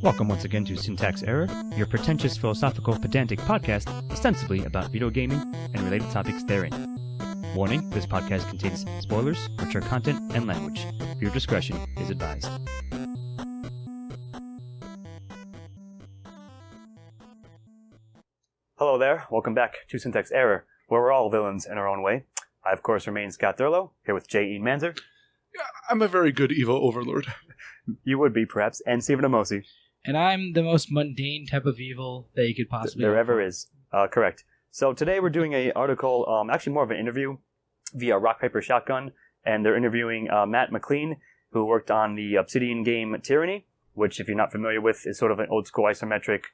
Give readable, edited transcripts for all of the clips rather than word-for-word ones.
Welcome once again to Syntax Error, your pretentious philosophical pedantic podcast ostensibly about video gaming and related topics therein. Warning, this podcast contains spoilers, mature content, and language. Your discretion is advised. Hello there, welcome back to Syntax Error, where we're all villains in our own way. I, of course, remain Scott Thurlow, here with J. Ian Manzer. Yeah, I'm a very good evil overlord. You would be, perhaps, and Stephen Amosi. And I'm the most mundane type of evil that you could possibly There ever is. Correct. So today we're doing an article, actually more of an interview via Rock, Paper, Shotgun, and they're interviewing Matt McLean, who worked on the Obsidian game Tyranny, which, if you're not familiar with, is sort of an old-school isometric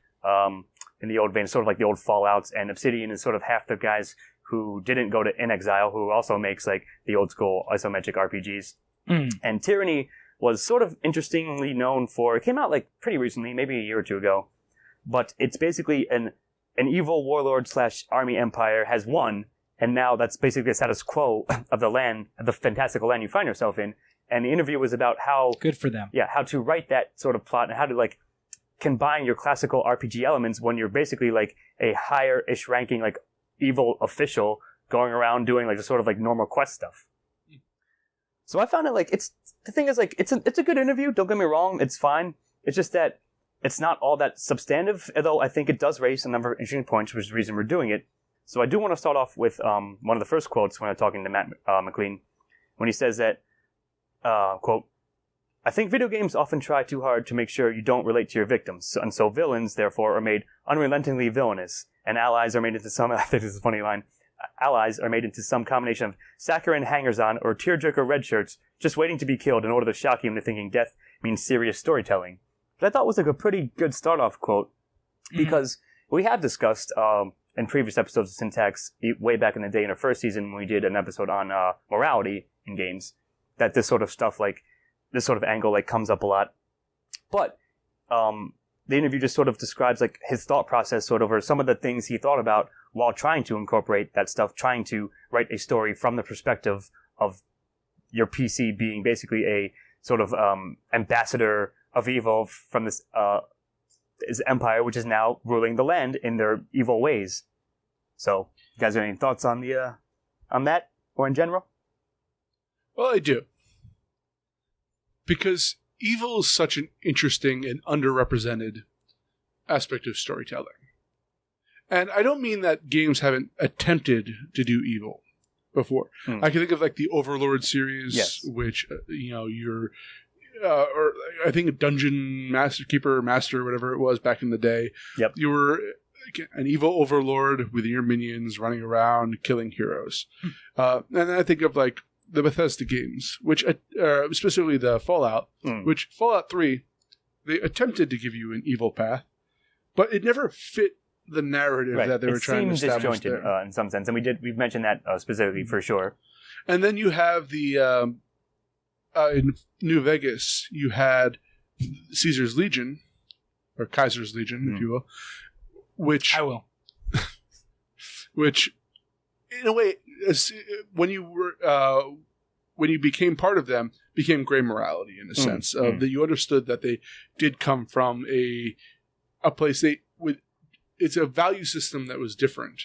in the old vein, sort of like the old Fallouts, and Obsidian is sort of half the guys who didn't go to In Exile, who also makes like the old-school isometric RPGs. And Tyranny was sort of interestingly known for, it came out like pretty recently, maybe a year or two ago, but it's basically an evil warlord slash army empire has won, and now that's basically the status quo of the land, of the fantastical land you find yourself in. And the interview was about how... Good for them. Yeah, how to write that sort of plot and how to like combine your classical RPG elements when you're basically like a higher-ish ranking like evil official going around doing like the sort of like normal quest stuff. So I found it like, the thing is like, it's a good interview, don't get me wrong, it's fine. It's just that it's not all that substantive, although I think it does raise a number of interesting points, which is the reason we're doing it. So I do want to start off with one of the first quotes when I'm talking to Matt McLean, when he says that, quote, "I think video games often try too hard to make sure you don't relate to your victims, and so villains, therefore, are made unrelentingly villainous, and allies are made into some," I think this is a funny line, "allies are made into some combination of saccharine hangers-on or tearjerker red shirts just waiting to be killed in order to shock you into thinking death means serious storytelling." But I thought was like a pretty good start-off quote, because we have discussed in previous episodes of Syntax, way back in the day in our first season when we did an episode on morality in games, that this sort of stuff, like this sort of angle like comes up a lot. But the interview just sort of describes like his thought process sort of, or some of the things he thought about while trying to incorporate that stuff, trying to write a story from the perspective of your PC being basically a sort of ambassador of evil from this empire, which is now ruling the land in their evil ways. So, you guys have any thoughts on the on that, or in general? Well, I do. Because evil is such an interesting and underrepresented aspect of storytelling. And I don't mean that games haven't attempted to do evil before. I can think of like the Overlord series, yes, which, you're, or I think Dungeon Master, whatever it was back in the day. Yep. You were an evil overlord with your minions running around killing heroes. And then I think of like the Bethesda games, which specifically the Fallout, which Fallout 3, they attempted to give you an evil path, but it never fit the narrative that they were trying to establish. It seemed disjointed in some sense, and we've mentioned that specifically for sure. And then you have the in New Vegas, you had Caesar's Legion, or Kaiser's Legion, if you will, which I will, which in a way, when you became part of them, became gray morality in a sense of that you understood that they did come from a place it's a value system that was different,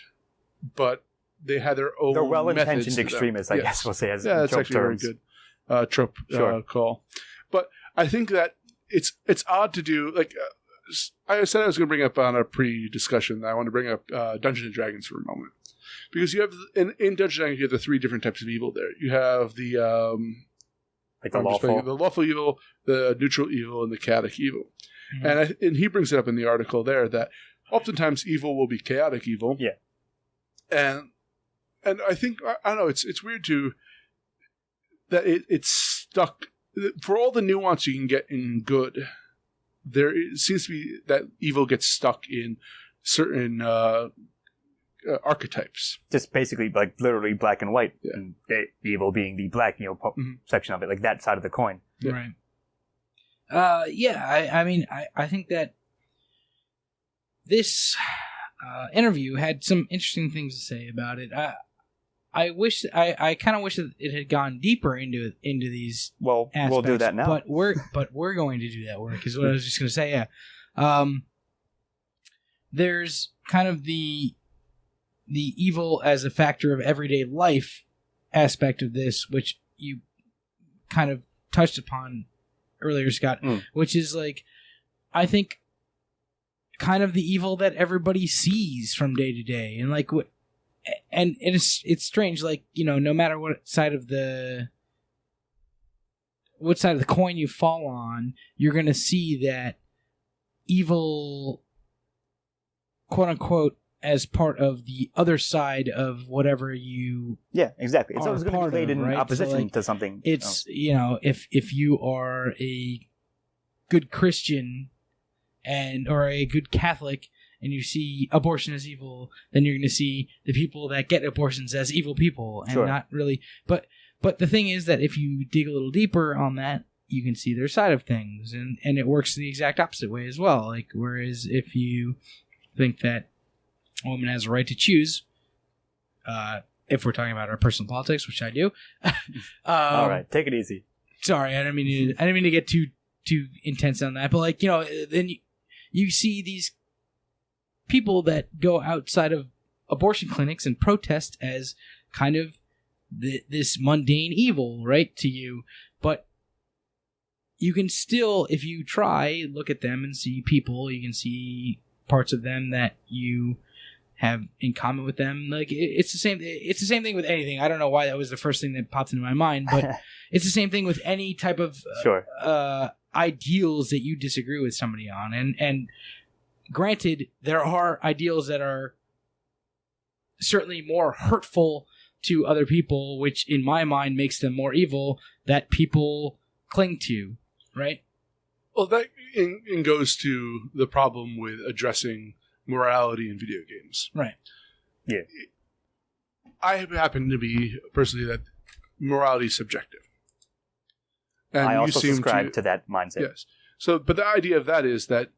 but they had their own. They're well-intentioned extremists, I guess we'll say, as that's actually terms. A very good trope call. But I think that it's odd to do. Like I said, I was going to bring up on a pre-discussion. I want to bring up Dungeons and Dragons for a moment, because you have in Dungeons and Dragons you have the three different types of evil. There, you have the lawful evil, the neutral evil, and the chaotic evil. And he brings it up in the article there that oftentimes evil will be chaotic evil. Yeah. And I think, I don't know, it's weird that it's stuck, for all the nuance you can get in good, there seems to be that evil gets stuck in certain archetypes. Just basically like literally black and white, and evil being the black, section of it, like that side of the coin. Right. I mean, I think that this interview had some interesting things to say about it. I kind of wish that it had gone deeper into these. Well, aspects, we'll do that now. But we're going to do that work. Is what I was just going to say. Yeah. There's kind of the evil as a factor of everyday life aspect of this, which you kind of touched upon earlier, Scott, which is like, I think, kind of the evil that everybody sees from day to day, and like what, and it's strange, like, you know, no matter what side of the coin you fall on, you're gonna see that evil, quote unquote, as part of the other side of whatever you exactly. It's always going to be played in opposition so, like, to something. It's you know, if you are a good Christian or a good Catholic and you see abortion as evil, then you're going to see the people that get abortions as evil people, and not really. But the thing is that if you dig a little deeper on that, you can see their side of things, and it works the exact opposite way as well. Like, whereas if you think that a woman has a right to choose, if we're talking about our personal politics, which I do. All right, take it easy. Sorry, I didn't mean to get too intense on that, but like, you know, then you see these people that go outside of abortion clinics and protest as kind of this mundane evil, right, to you, but you can still, if you try, look at them and see people. You can see parts of them that you have in common with them. Like, it's the same thing with anything. I don't know why that was the first thing that popped into my mind, but it's the same thing with any type of ideals that you disagree with somebody on. And granted, there are ideals that are certainly more hurtful to other people, which in my mind makes them more evil, that people cling to, right? Well, that goes to the problem with addressing morality in video games. Right. Yeah. I happen to be personally that morality is subjective. And I also subscribe to that mindset. Yes. So, but the idea of that is that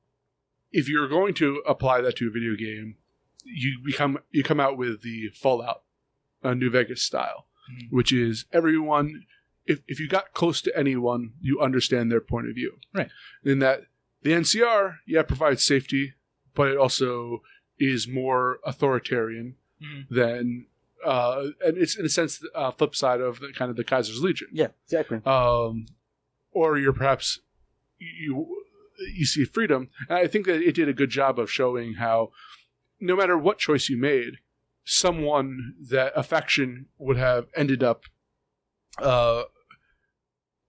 if you're going to apply that to a video game, you come out with the Fallout New Vegas style, which is everyone. If you got close to anyone, you understand their point of view. Right. In that the NCR, provides safety, but it also is more authoritarian than, and it's in a sense the flip side of the kind of the Kaiser's Legion. Yeah, exactly. Or you're perhaps you see freedom. And I think that it did a good job of showing how no matter what choice you made, someone that a faction would have ended up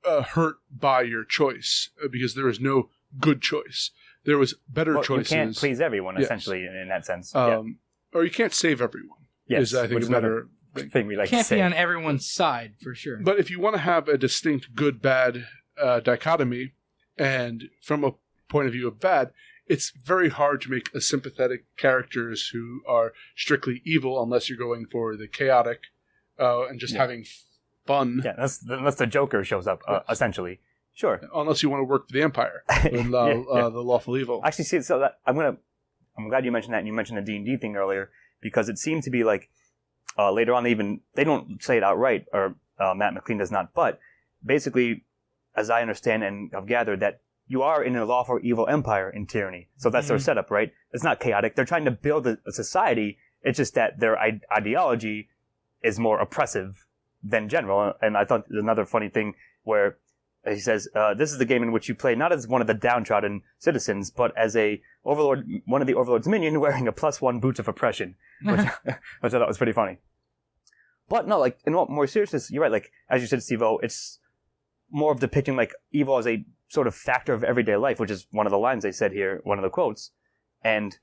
hurt by your choice, because there is no good choice. There was better choices. You can't please everyone, essentially, in that sense. Or you can't save everyone. Yes, I think, is better thing we like can't to say. Be on everyone's side, for sure. But if you want to have a distinct good-bad dichotomy, and from a point of view of bad, it's very hard to make a sympathetic characters who are strictly evil unless you're going for the chaotic and just having fun. Yeah, unless the Joker shows up, essentially. Sure. Unless you want to work for the Empire with the Lawful Evil. Actually, see, so that I'm glad you mentioned that, and you mentioned the D&D thing earlier, because it seemed to be like later on they don't say it outright, or Matt McLean does not, but basically, as I understand and have gathered, that you are in a lawful evil empire in Tyranny. So that's their setup, right? It's not chaotic. They're trying to build a society. It's just that their ideology is more oppressive than general. And I thought there's another funny thing where he says, this is the game in which you play not as one of the downtrodden citizens, but as a overlord, one of the overlord's minion wearing a +1 boots of oppression, which I thought was pretty funny. But no, like, in all more seriousness, you're right. Like, as you said, Steve-O, it's more of depicting like evil as a sort of factor of everyday life, which is one of the lines they said here, one of the quotes. And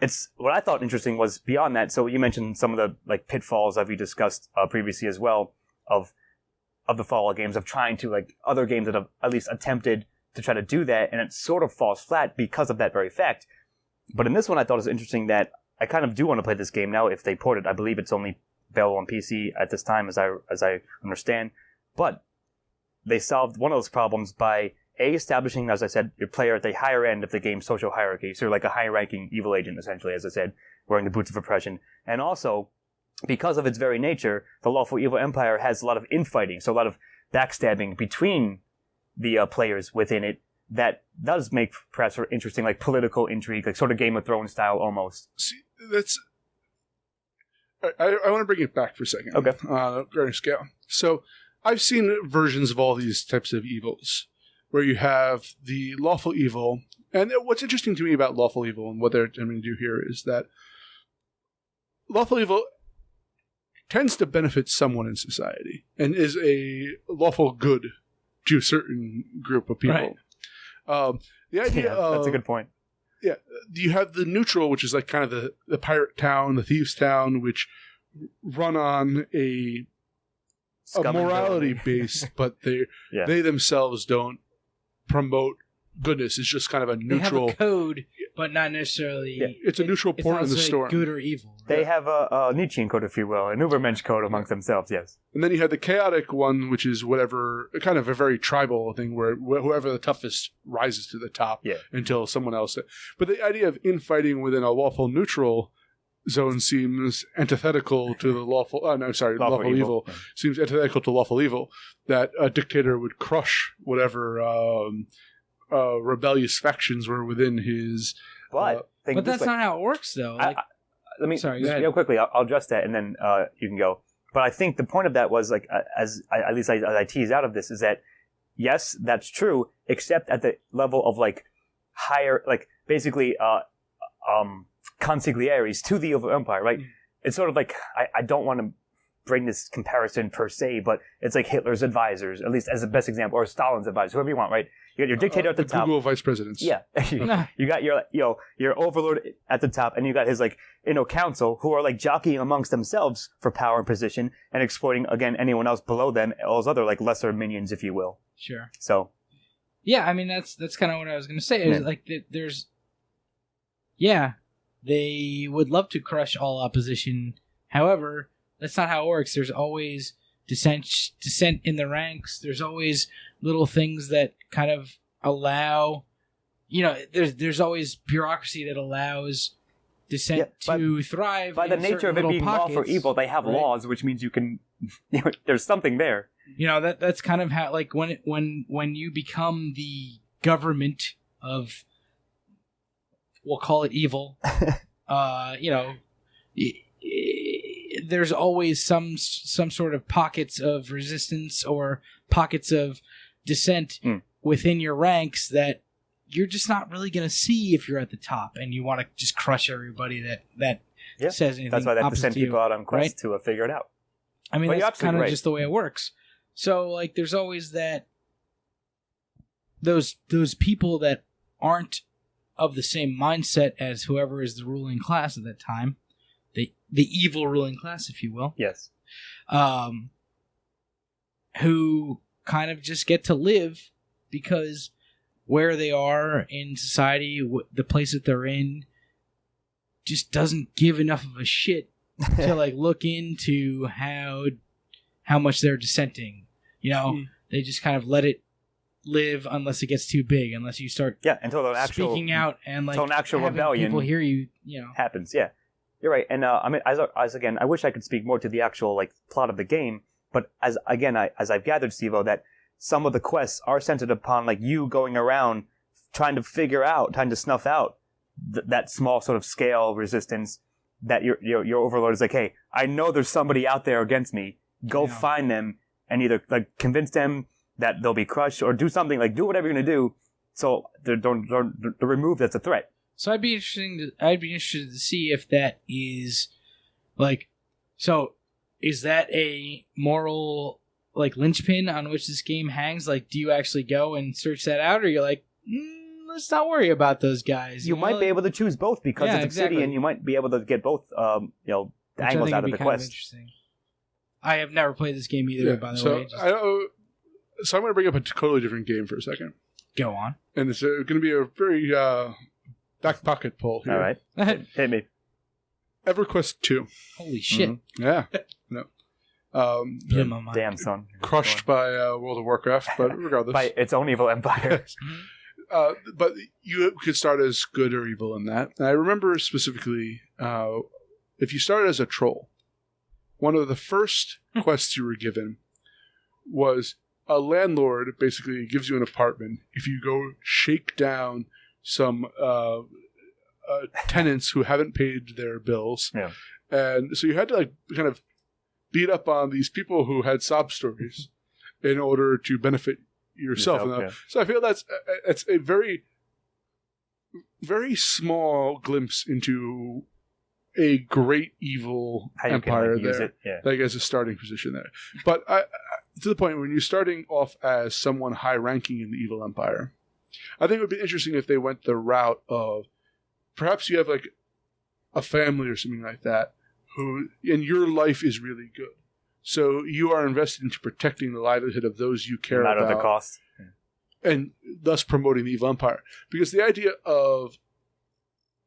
it's what I thought interesting was beyond that. So you mentioned some of the like pitfalls that we discussed previously as well of the Fallout games, of trying to, like, other games that have at least attempted to try to do that, and it sort of falls flat because of that very fact. But in this one, I thought it was interesting that I kind of do want to play this game now if they port it. I believe it's only available on PC at this time, as I understand. But they solved one of those problems by establishing, as I said, your player at the higher end of the game's social hierarchy. So you're like a high-ranking evil agent, essentially, as I said, wearing the boots of oppression. And also, because of its very nature, the Lawful Evil Empire has a lot of infighting, so a lot of backstabbing between the players within it that does make perhaps for interesting, like political intrigue, like sort of Game of Thrones style almost. See, that's... I want to bring it back for a second. Okay. Grander scale. So, I've seen versions of all these types of evils, where you have the Lawful Evil, and what's interesting to me about Lawful Evil and what they're attempting to do here is that Lawful Evil tends to benefit someone in society and is a lawful good to a certain group of people. Right. The idea of, that's a good point. Yeah, you have the neutral, which is like kind of the pirate town, the thieves town, which run on a morality base, but they themselves don't promote goodness. It's just kind of a neutral. They have a code, but not necessarily. Yeah. It's a neutral port in the storm. Good or evil. Right? They have a Nietzschean code, if you will, an Ubermensch code amongst themselves. Yes. And then you have the chaotic one, which is whatever, kind of a very tribal thing, where whoever the toughest rises to the top until someone else. But the idea of infighting within a lawful neutral zone seems antithetical to the lawful. Lawful evil seems antithetical to lawful evil. That a dictator would crush whatever rebellious factions were within his. But that's not how it works, though. Let me real quickly. I'll address that, and then you can go. But I think the point of that was like, as I tease out of this, is that yes, that's true, except at the level of like higher, like basically consiglieres to the evil empire, right? It's sort of like I don't want to bring this comparison per se, but it's like Hitler's advisors, at least as the best example, or Stalin's advisors, whoever you want, right? You got your dictator at the top. Google vice presidents. Yeah. You got your overlord at the top, and you got his council who are like jockeying amongst themselves for power and position and exploiting, again, anyone else below them, all those other like lesser minions, if you will. Sure. So. Yeah, I mean, that's kind of what I was going to say. Is like there's. Yeah, they would love to crush all opposition. However, that's not how it works. There's always dissent in the ranks. There's always little things that kind of allow, there's always bureaucracy that allows dissent to thrive. By the nature of it being law for evil, they have laws, which means you can, there's something there. That's kind of how, like, when you become the government of, we'll call it evil, there's always some sort of pockets of resistance or pockets of dissent within your ranks that you're just not really going to see if you're at the top and you want to just crush everybody that says anything. That's why they have to send people out on quests right? to figure it out. I mean, that's kind of just the way it works. So, like, there's always that those people that aren't of the same mindset as whoever is the ruling class at that time, the evil ruling class, if you will. Yes. Who kind of just get to live because where they are in society, the place that they're in, just doesn't give enough of a shit to like look into how much they're dissenting. They just kind of let it live unless it gets too big, unless you start until an actual speaking out and like until an actual having rebellion people hear you. Happens. Yeah, you're right. And I mean, as again, I wish I could speak more to the actual like plot of the game, but as I've gathered, Steve-O, that some of the quests are centered upon like you going around trying to snuff out that small sort of scale resistance that your overlord is like, hey, I know there's somebody out there against me. Go find them and either like convince them that they'll be crushed or do something, like do whatever you're going to do so they're removed as a threat. So I'd be interested to see if that is like, so is that a moral like linchpin on which this game hangs? Like, do you actually go and search that out, or you're like, let's not worry about those guys? You might be able to choose both because it's Obsidian. You might be able to get both, angles out of the quest. Interesting. I have never played this game either, by the way. So I'm going to bring up a totally different game for a second. Go on. And it's going to be a very back pocket pull here. All right. Hit me. EverQuest 2. Holy shit. Mm-hmm. Yeah. No. Damn, son. Crushed by World of Warcraft, but regardless. By its own evil empire. But you could start as good or evil in that. And I remember specifically, if you started as a troll, one of the first quests you were given was a landlord basically gives you an apartment if you go shake down some tenants who haven't paid their bills. Yeah. And so you had to like kind of beat up on these people who had sob stories in order to benefit yourself. Yeah. So I feel that's a very, very small glimpse into a great evil empire there, like as a starting position there. But to the point when you're starting off as someone high-ranking in the evil empire, I think it would be interesting if they went the route of perhaps you have like a family or something like that who, and your life is really good. So you are invested into protecting the livelihood of those you care about. Not at the cost. And thus promoting the evil empire. Because the idea of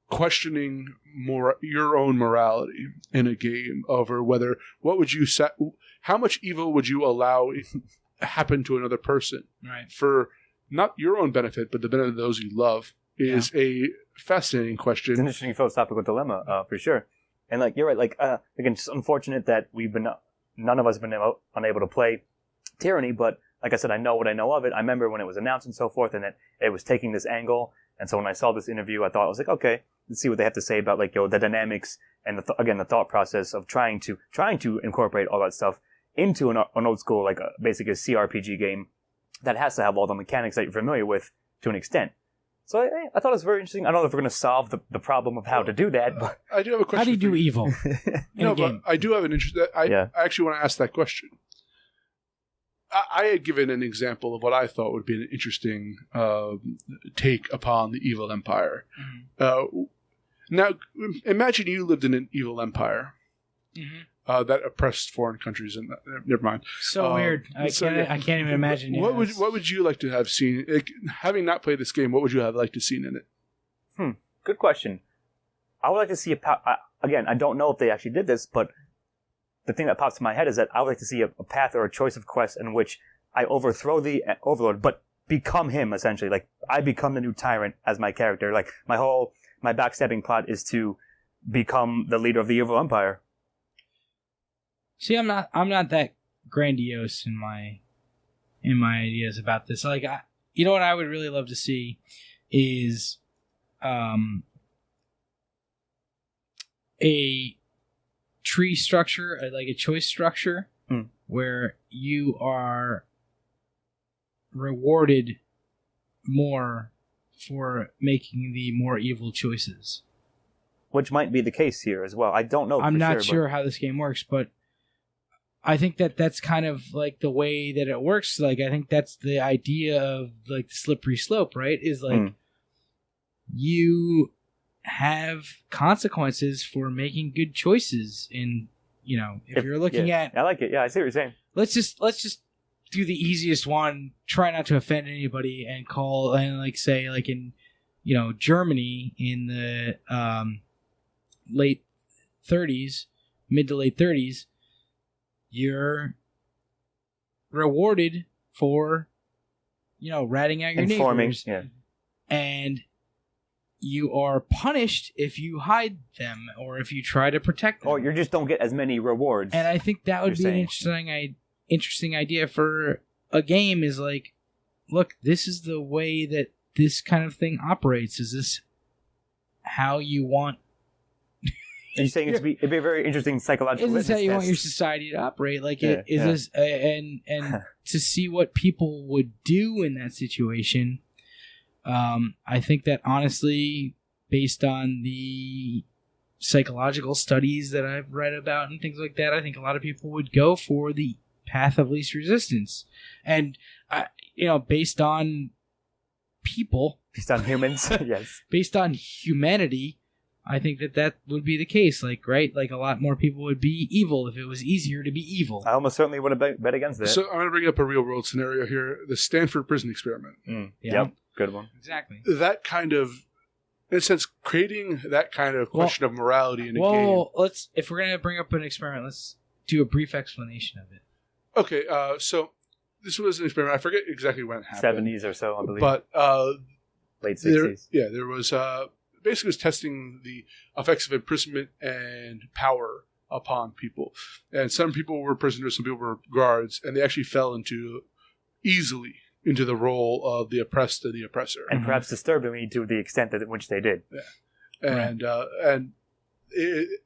questioning your own morality in a game over whether, how much evil would you allow happen to another person for not your own benefit, but the benefit of those you love is a fascinating question. It's an interesting philosophical dilemma, for sure. And like you're right, like again, it's unfortunate that none of us have been unable to play Tyranny, but like I said, I know what I know of it. I remember when it was announced and so forth, and that it was taking this angle. And so when I saw this interview, I was like, okay, let's see what they have to say about like the dynamics and the thought process of trying to incorporate all that stuff into an old school like basically a CRPG game that has to have all the mechanics that you're familiar with to an extent. So I thought it was very interesting. I don't know if we're going to solve the problem of how to do that, but I do have a question. How do you do evil in a game? But I do have an interest. I actually want to ask that question. I had given an example of what I thought would be an interesting take upon the evil empire. Mm-hmm. Now, imagine you lived in an evil empire that oppressed foreign countries. And never mind. So weird. I can't even imagine. What would you like to have seen? Having not played this game, what would you have liked to seen in it? Good question. I would like to see again, I don't know if they actually did this, but the thing that pops in my head is that I would like to see a path or a choice of quest in which I overthrow the overlord, but become him, essentially. Like, I become the new tyrant as my character. Like, my backstabbing plot is to become the leader of the evil empire. See, I'm not that grandiose in my ideas about this. Like, you know what I would really love to see is a tree structure, like a choice structure, where you are rewarded more for making the more evil choices. Which might be the case here as well. I don't know. I'm not sure how this game works, but I think that's kind of like the way that it works. Like, I think that's the idea of like the slippery slope, right? Is like you have consequences for making good choices. And if you're looking at, I like it. Yeah, I see what you're saying. Let's just do the easiest one. Try not to offend anybody, and call and like say like in Germany in the late 30s, mid to late 30s, you're rewarded for ratting out your neighbors, and you are punished if you hide them or if you try to protect them. Or you just don't get as many rewards. And I think that would be an interesting idea for a game. Is like, look, this is the way that this kind of thing operates. Is this how you want? Are you saying it'd be a very interesting psychological? Is this how you want your society to operate? Like, this and to see what people would do in that situation. I think that honestly, based on the psychological studies that I've read about and things like that, I think a lot of people would go for the path of least resistance. And, based on people. Based on humans, yes. Based on humanity, I think that would be the case. Like, right? Like, a lot more people would be evil if it was easier to be evil. I almost certainly would have bet against that. So I'm going to bring up a real-world scenario here. The Stanford prison experiment. Yep. Good one. Exactly. That kind of, in a sense, creating that kind of question of morality in a game. Well, if we're going to bring up an experiment, let's do a brief explanation of it. Okay, so this was an experiment. I forget exactly when it happened. 70s or so, I believe. But late 60s. There was basically was testing the effects of imprisonment and power upon people. And some people were prisoners, some people were guards, and they actually fell easily into the role of the oppressed and the oppressor. And perhaps disturbingly to the extent that which they did. Yeah. And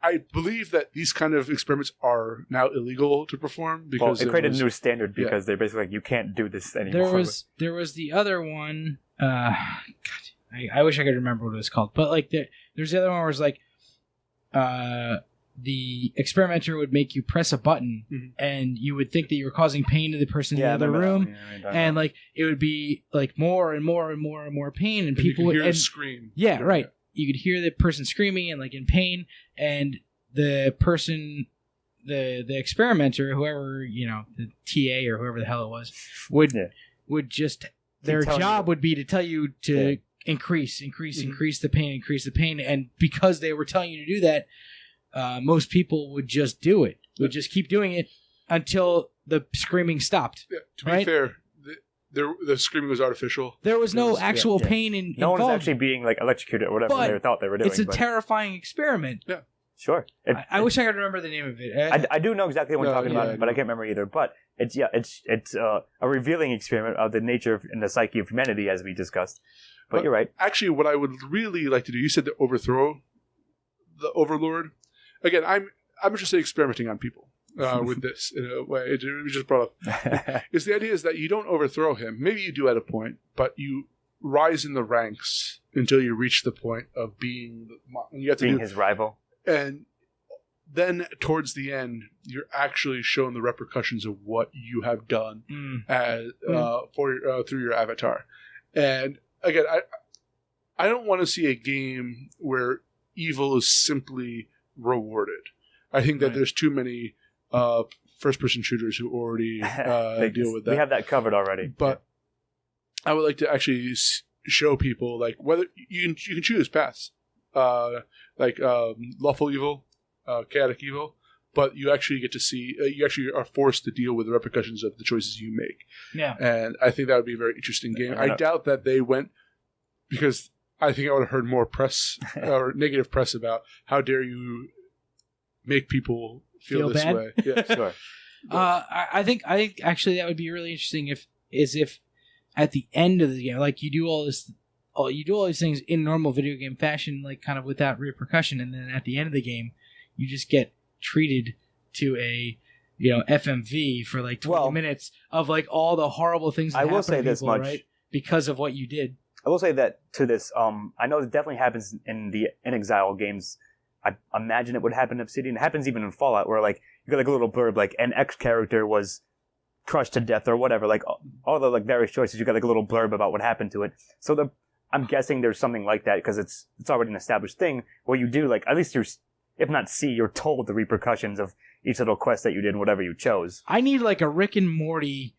I believe that these kind of experiments are now illegal to perform because it created a new standard because they're basically like, you can't do this anymore. There was the other one. God, I wish I could remember what it was called, but like there's the other one where it's like, the experimenter would make you press a button, and you would think that you were causing pain to the person in the other room, and like it would be like more and more and more and more pain, and people would hear scream. Yeah, right. You could hear the person screaming and like in pain, and the person, the experimenter, whoever, you know, the TA or whoever the hell it was, would just their job would be to tell you to increase the pain, and because they were telling you to do that, most people would just do it. Would just keep doing it until the screaming stopped. Yeah, to be fair, the screaming was artificial. There was no actual pain involved. No one was actually being like electrocuted or whatever they thought they were doing. It's a terrifying experiment. Yeah, sure. I wish I could remember the name of it. I do know exactly what you're talking about, but I can't remember either. But it's a revealing experiment of the nature and the psyche of humanity, as we discussed. But you're right. Actually, what I would really like to do, you said to overthrow the overlord. Again, I'm interested in experimenting on people with this in a way. It just brought up. Is the idea is that you don't overthrow him. Maybe you do at a point, but you rise in the ranks until you reach the point of being his rival. And then towards the end, you're actually shown the repercussions of what you have done through your avatar. And again, I don't want to see a game where evil is simply rewarded. I think that there's too many first-person shooters who already deal with that. We have that covered already. But I would like to actually show people like whether you can choose paths, like lawful evil, chaotic evil, but you actually get to see you actually are forced to deal with the repercussions of the choices you make. Yeah, and I think that would be a very interesting game. I doubt that they went because I think I would have heard more press or negative press about how dare you make people feel this bad? way. Yeah, sure. I think actually that would be really interesting if at the end of the game, like you do all these things in normal video game fashion, like kind of without repercussion, and then at the end of the game, you just get treated to a FMV for like 20 minutes of like all the horrible things that happen to people, right? Because of what you did. I will say that to this, I know it definitely happens in the In Exile games. I imagine it would happen in Obsidian. It happens even in Fallout, where like you get like a little blurb, like an X character was crushed to death or whatever. Like all the like various choices, you got like a little blurb about what happened to it. So I'm guessing there's something like that because it's already an established thing where you do like at least if not you're told the repercussions of each little quest that you did and whatever you chose. I need like a Rick and Morty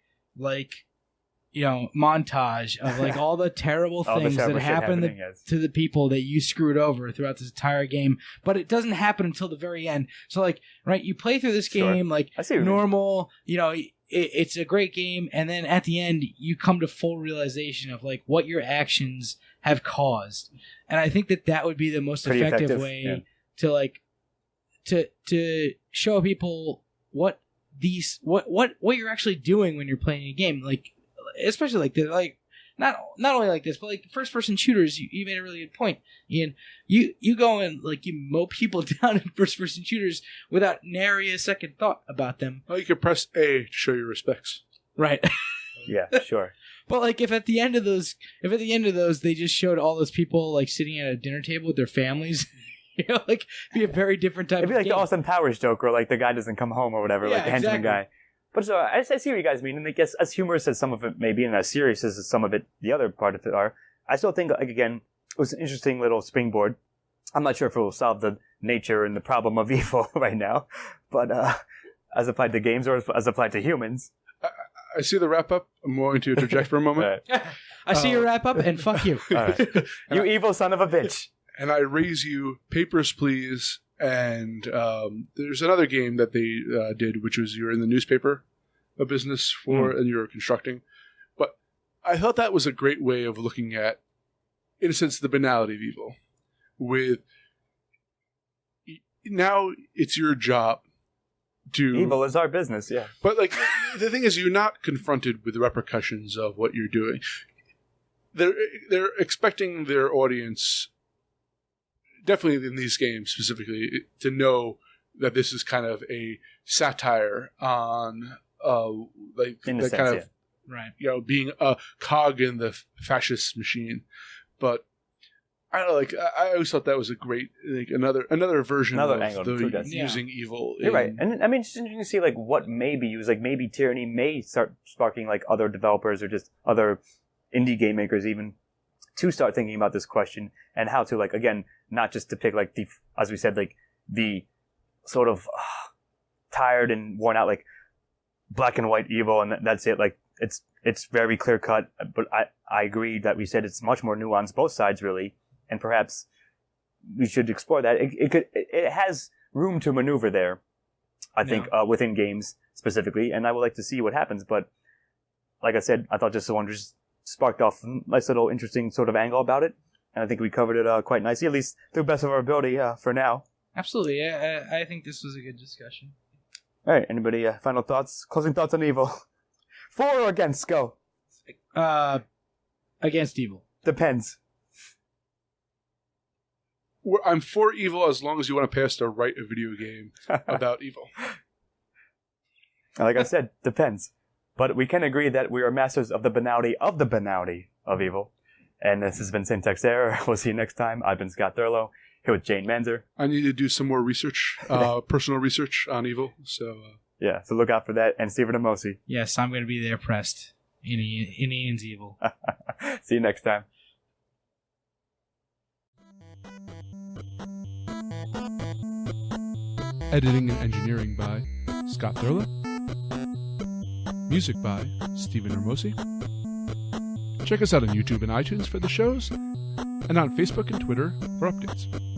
montage of like all the terrible things that happen to the people that you screwed over throughout this entire game, but it doesn't happen until the very end. So like, right, you play through this game like normal, it's a great game, and then at the end you come to full realization of like what your actions have caused. And I think that would be the most effective way to like to show people what you're actually doing when you're playing a game, like especially like the not only like this, but like the first person shooters. You made a really good point, Ian. You go and like you mow people down in first person shooters without nary a second thought about them. Well, you could press A to show your respects. Right. Yeah, sure. But like if at the end of those they just showed all those people like sitting at a dinner table with their families. Like be a very different type. It'd be of like game. the Austin Powers joke, where like the guy doesn't come home or whatever, like the henchman guy. But so I see what you guys mean, and I guess as humorous as some of it may be, and as serious as some of it, the other part of it are, I still think, like again, it was an interesting little springboard. I'm not sure if it will solve the nature and the problem of evil right now, but as applied to games or as applied to humans. I see the wrap up. I'm going to interject for a moment. Right. I see your wrap up, and fuck you. All right. You evil son of a bitch. And I raise you papers, please, And there's another game that they did, which was you're in the newspaper, a business for, and you're constructing. But I thought that was a great way of looking at, in a sense, the banality of evil. With now it's your job to evil is our business, yeah. But like the thing is, you're not confronted with the repercussions of what you're doing. They're expecting their audience, definitely in these games specifically, to know that this is kind of a satire on like in that a sense, kind of yeah. Right. Being a cog in the fascist machine. But I don't know, like I always thought that was a great, like another version Another of angle, the true, yes. using evil. You're right, and I mean, it's interesting to see like what may be used. Like maybe Tyranny may start sparking like other developers or just other indie game makers even to start thinking about this question and how to, like, again, not just to pick like the, as we said, like the sort of tired and worn out like black and white evil, and that's it. Like it's very clear cut, but I agree that we said it's much more nuanced, both sides really. And perhaps we should explore that. It has room to maneuver there, I think, within games specifically. And I would like to see what happens. But like I said, I thought just the one just sparked off a nice little interesting sort of angle about it. And I think we covered it quite nicely, at least to the best of our ability for now. Absolutely. Yeah, I think this was a good discussion. All right. Anybody final thoughts? Closing thoughts on evil? For or against? Go. Against evil. Depends. I'm for evil as long as you want to pay us to write a video game about evil. Like I said, depends. But we can agree that we are masters of the banality of evil. And this has been Syntax Error. We'll see you next time. I've been Scott Thurlow, here with Jane Manzer. I need to do some more research, personal research on evil. So yeah, so look out for that. And Stephen Amosi. Yes, I'm going to be there pressed in Ian's evil. See you next time. Editing and engineering by Scott Thurlow. Music by Stephen Hermosi. Check us out on YouTube and iTunes for the shows, and on Facebook and Twitter for updates.